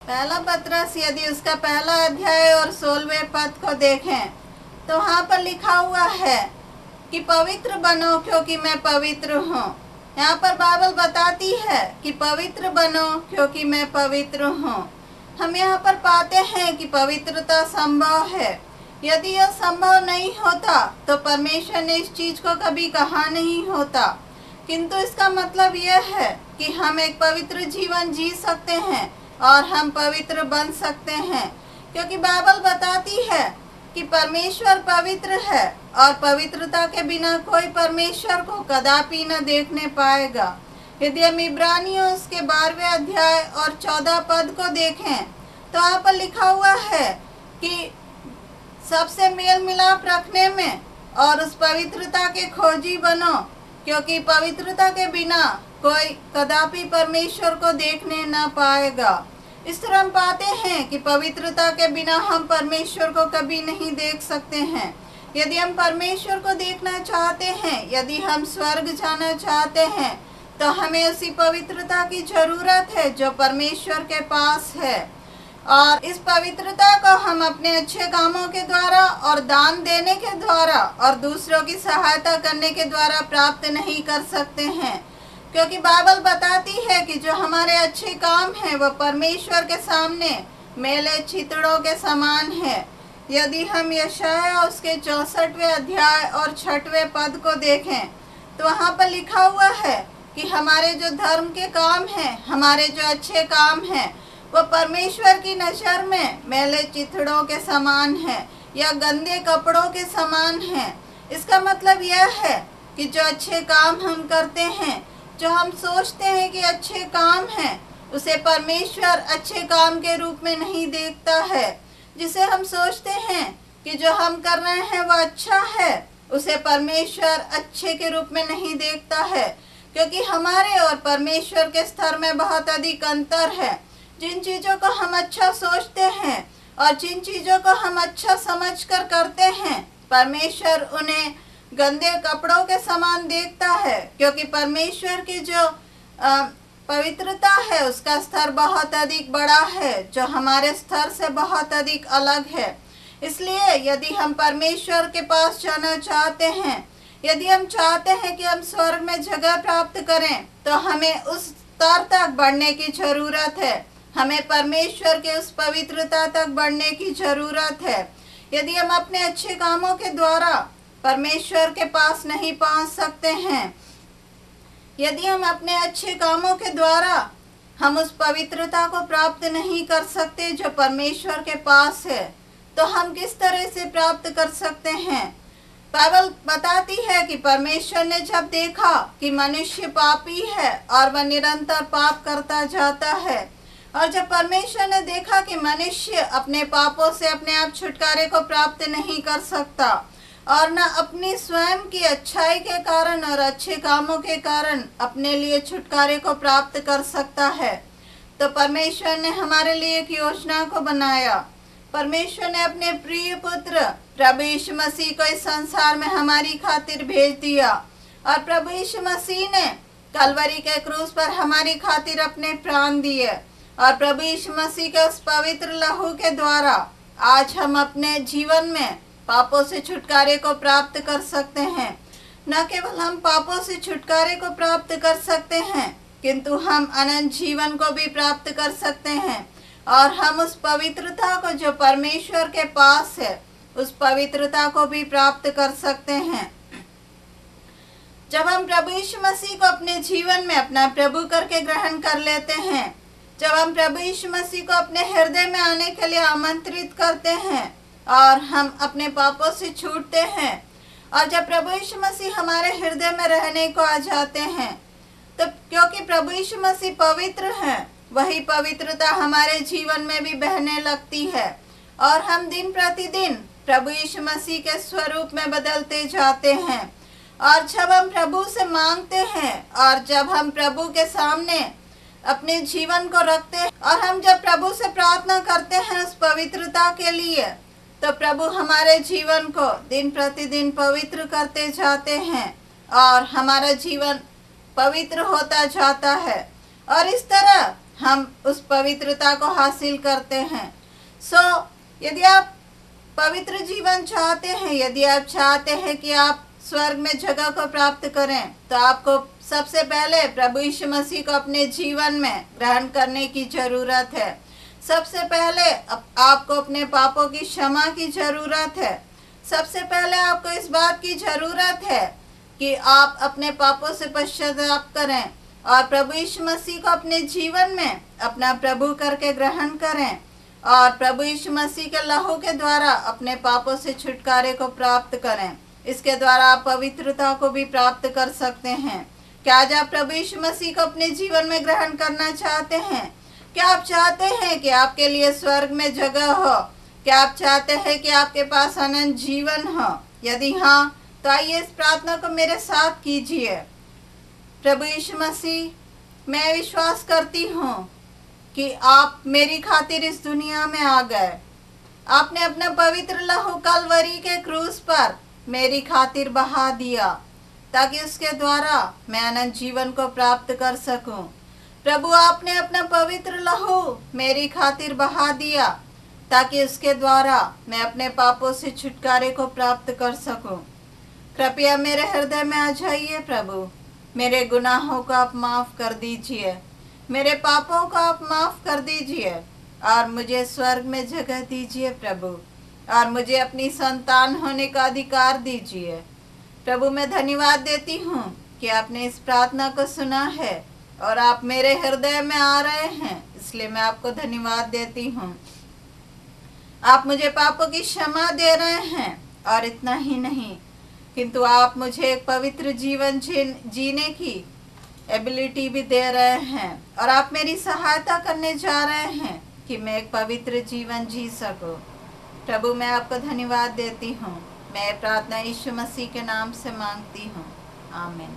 पहला पत्रस यदि उसका पहला अध्याय और 16वें पद को देखें तो वहाँ पर लिखा हुआ है कि पवित्र बनो क्योंकि मैं पवित्र हूँ। यहाँ पर बाइबल बताती है कि पवित्र बनो क्योंकि मैं पवित्र हूँ। हम यहाँ पर पाते हैं कि पवित्रता संभव है। यदि यह संभव नहीं होता तो परमेश्वर ने इस चीज को कभी कहा नहीं होता, किंतु इसका मतलब यह है कि हम एक पवित्र जीवन जी सकते हैं और हम पवित्र बन सकते हैं, क्योंकि बाइबल बताती है कि परमेश्वर पवित्र है और पवित्रता के बिना कोई परमेश्वर को कदापि न देखने पाएगा। यदि हम इब्रानियों उसके 12वें अध्याय और 14 पद को देखें तो वहाँ पर लिखा हुआ है कि सबसे मेल मिलाप रखने में और उस पवित्रता के खोजी बनो, क्योंकि पवित्रता के बिना कोई कदापि परमेश्वर को देखने न पाएगा। इस तरह हम पाते हैं कि पवित्रता के बिना हम परमेश्वर को कभी नहीं देख सकते हैं। यदि हम परमेश्वर को देखना चाहते हैं, यदि हम स्वर्ग जाना चाहते हैं, तो हमें उसी पवित्रता की जरूरत है जो परमेश्वर के पास है। और इस पवित्रता को हम अपने अच्छे कामों के द्वारा और दान देने के द्वारा और दूसरों की सहायता करने के द्वारा प्राप्त नहीं कर सकते हैं, क्योंकि बाइबल बताती है कि जो हमारे अच्छे काम हैं वह परमेश्वर के सामने मेले चितड़ों के समान है। यदि हम यशाया उसके 64वें अध्याय और 6वें पद को देखें तो वहाँ पर लिखा हुआ है कि हमारे जो धर्म के काम हैं, हमारे जो अच्छे काम हैं, वह परमेश्वर की नज़र में मैले चिथड़ों के समान है या गंदे कपड़ों के समान है। इसका मतलब यह है कि जो अच्छे काम हम करते हैं, जो हम सोचते हैं कि अच्छे काम हैं, उसे परमेश्वर अच्छे काम के रूप में नहीं देखता है। जिसे हम सोचते हैं कि जो हम कर रहे हैं वह अच्छा है, उसे परमेश्वर अच्छे के रूप में नहीं देखता है, क्योंकि हमारे और परमेश्वर के स्तर में बहुत अधिक अंतर है। जिन चीज़ों को हम अच्छा सोचते हैं और जिन चीज़ों को हम अच्छा समझकर करते हैं, परमेश्वर उन्हें गंदे कपड़ों के समान देखता है, क्योंकि परमेश्वर की जो पवित्रता है उसका स्तर बहुत अधिक बड़ा है, जो हमारे स्तर से बहुत अधिक अलग है। इसलिए यदि हम परमेश्वर के पास जाना चाहते हैं, यदि हम चाहते हैं कि हम स्वर्ग में जगह प्राप्त करें, तो हमें उस स्तर तक बढ़ने की जरूरत है। हमें परमेश्वर के उस पवित्रता तक बढ़ने की जरूरत है। यदि हम अपने अच्छे कामों के द्वारा परमेश्वर के पास नहीं पहुंच सकते हैं, यदि हम अपने अच्छे कामों के द्वारा हम उस पवित्रता को प्राप्त नहीं कर सकते जो परमेश्वर के पास है, तो हम किस तरह से प्राप्त कर सकते हैं? बाइबल बताती है कि परमेश्वर ने जब देखा कि मनुष्य पापी है और वह निरंतर पाप करता जाता है, और जब परमेश्वर ने देखा कि मनुष्य अपने पापों से अपने आप छुटकारे को प्राप्त नहीं कर सकता और न अपनी स्वयं की अच्छाई के कारण और अच्छे कामों के कारण अपने लिए छुटकारे को प्राप्त कर सकता है, तो परमेश्वर ने हमारे लिए एक योजना को बनाया। परमेश्वर ने अपने प्रिय पुत्र प्रभु यीशु मसीह को इस संसार में हमारी खातिर भेज दिया, और प्रभु यीशु मसीह ने कलवरी के क्रूस पर हमारी खातिर अपने प्राण दिए, और प्रभु यीशु मसीह के उस पवित्र लहू के द्वारा आज हम अपने जीवन में पापों से छुटकारे को प्राप्त कर सकते हैं। न केवल हम पापों से छुटकारे को प्राप्त कर सकते हैं, किंतु हम अनंत जीवन को भी प्राप्त कर सकते हैं, और हम उस पवित्रता को जो परमेश्वर के पास है, उस पवित्रता को भी प्राप्त कर सकते हैं। जब हम प्रभु यीशु मसीह को अपने जीवन में अपना प्रभु करके ग्रहण कर लेते हैं, जब हम प्रभु यीशु मसीह को अपने हृदय में आने के लिए आमंत्रित करते हैं और हम अपने पापों से छूटते हैं, और जब प्रभु यीशु मसीह हमारे हृदय में रहने को आ जाते हैं, तो क्योंकि प्रभु यीशु मसीह पवित्र हैं, वही पवित्रता हमारे जीवन में भी बहने लगती है, और हम दिन प्रतिदिन प्रभु यीशु मसीह के स्वरूप में बदलते जाते हैं। और जब हम प्रभु से मांगते हैं और जब हम प्रभु के सामने अपने जीवन को रखते हैं और हम जब प्रभु से प्रार्थना करते हैं उस पवित्रता के लिए, तो प्रभु हमारे जीवन को दिन प्रतिदिन पवित्र करते जाते हैं और हमारा जीवन पवित्र होता जाता है। और इस तरह हम उस पवित्रता को हासिल करते हैं। यदि आप पवित्र जीवन चाहते हैं, यदि आप चाहते हैं कि आप स्वर्ग में जगह को प्राप्त करें, तो आपको सबसे पहले प्रभु यीशु मसीह को अपने जीवन में ग्रहण करने की जरूरत है। सबसे पहले आपको अपने पापों की क्षमा की जरूरत है। सबसे पहले आपको इस बात की जरूरत है कि आप अपने पापों से पश्चाताप करें और प्रभु यीशु मसीह को अपने जीवन में अपना प्रभु करके ग्रहण करें और प्रभु यीशु मसीह के लहू के द्वारा अपने पापों से छुटकारे को प्राप्त करें। इसके द्वारा आप पवित्रता को भी प्राप्त कर सकते हैं। क्या आज आप प्रभु यीशु मसीह को अपने जीवन में ग्रहण करना चाहते हैं? क्या आप चाहते हैं कि आपके लिए स्वर्ग में जगह हो? क्या आप चाहते हैं कि आपके पास अनंत जीवन हो? यदि हाँ, तो आइए इस प्रार्थना को मेरे साथ कीजिए। प्रभु यीशु मसीह, मैं विश्वास करती हूँ कि आप मेरी खातिर इस दुनिया में आ गए। आपने अपना पवित्र लहू कलवरी के क्रूस पर मेरी खातिर बहा दिया ताकि उसके द्वारा मैं अनंत जीवन को प्राप्त कर सकूं। प्रभु, आपने अपना पवित्र लहू मेरी खातिर बहा दिया ताकि उसके द्वारा मैं अपने पापों से छुटकारे को प्राप्त कर सकूं। कृपया मेरे हृदय में आ जाइए प्रभु। मेरे गुनाहों को आप माफ़ कर दीजिए, मेरे पापों को आप माफ़ कर दीजिए और मुझे स्वर्ग में जगह दीजिए प्रभु, और मुझे अपनी संतान होने का अधिकार दीजिए। प्रभु, मैं धन्यवाद देती हूँ कि आपने इस प्रार्थना को सुना है और आप मेरे हृदय में आ रहे हैं, इसलिए मैं आपको धन्यवाद देती हूँ। आप मुझे पापों की क्षमा दे रहे हैं और इतना ही नहीं, किंतु आप मुझे एक पवित्र जीवन जीने की एबिलिटी भी दे रहे हैं और आप मेरी सहायता करने जा रहे हैं कि मैं एक पवित्र जीवन जी सकूं। प्रभु, मैं आपको धन्यवाद देती हूँ। मैं प्रार्थना यीशु मसीह के नाम से मांगती हूँ। आमीन।